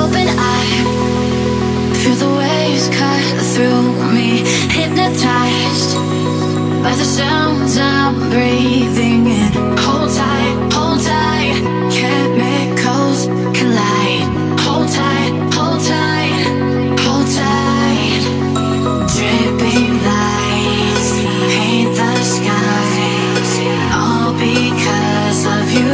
Open eye, feel the waves cut through me, hypnotized by the sounds I'm breathing in. Hold tight, chemicals collide. Hold tight, hold tight, hold tight. Dripping lights paint the skies, all because of you.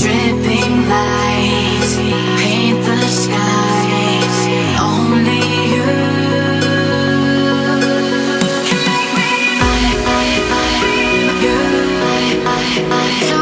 Dripping lights paint the skies, only you. So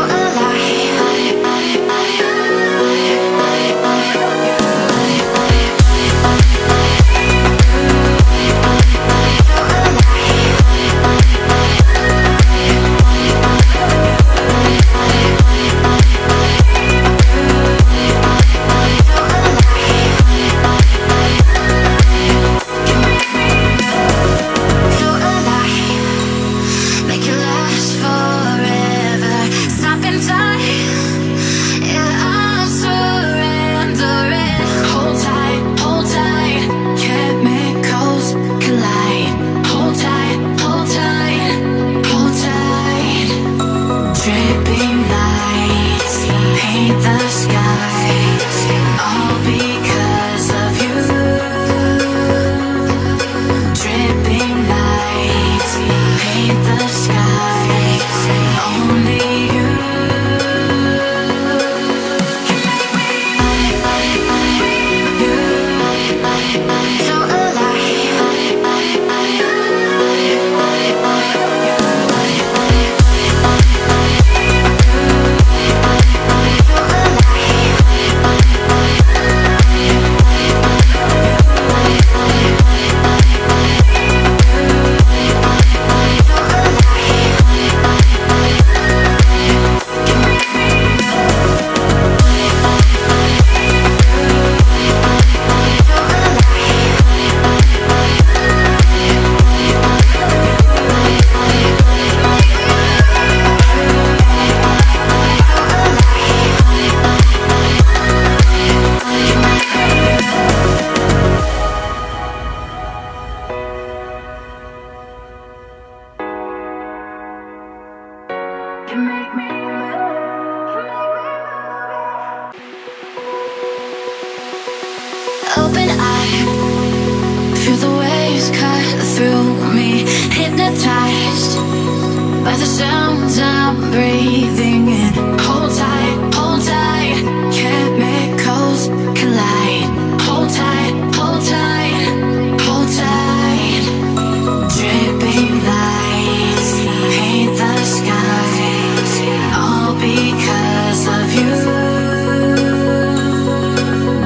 open eye, feel the waves cut through me, hypnotized by the sounds I'm breathing in. Hold tight, chemicals collide. Hold tight, hold tight, hold tight. Dripping lights paint the skies, all because of you.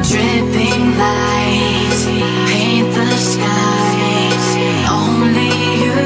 Dripping lights paint the skies, only you.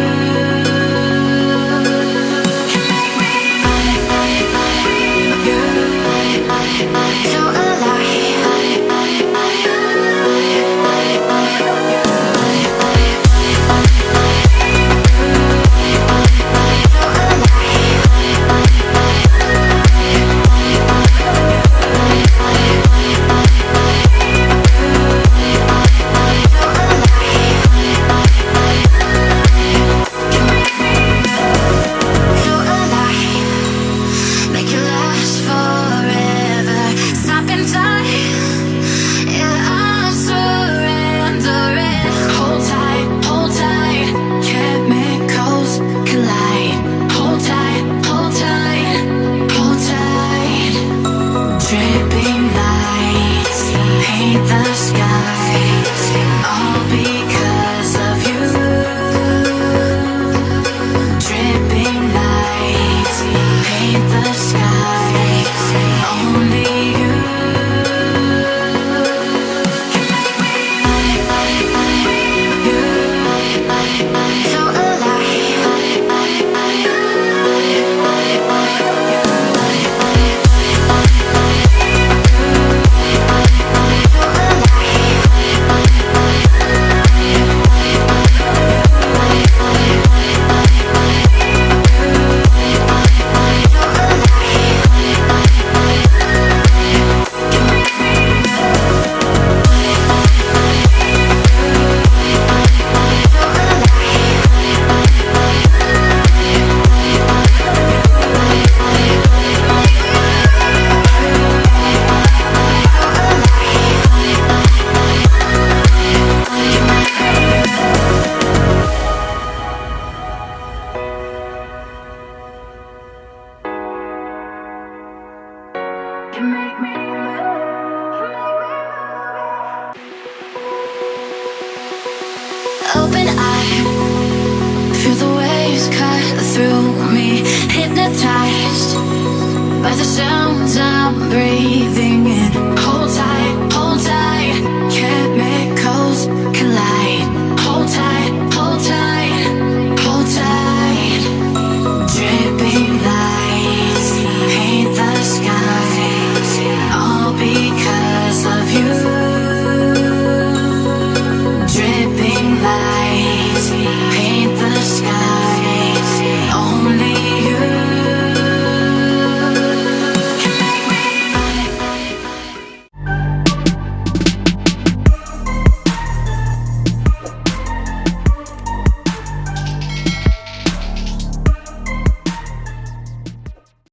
me, hypnotized by the sounds I'm breathing in. Hold tight.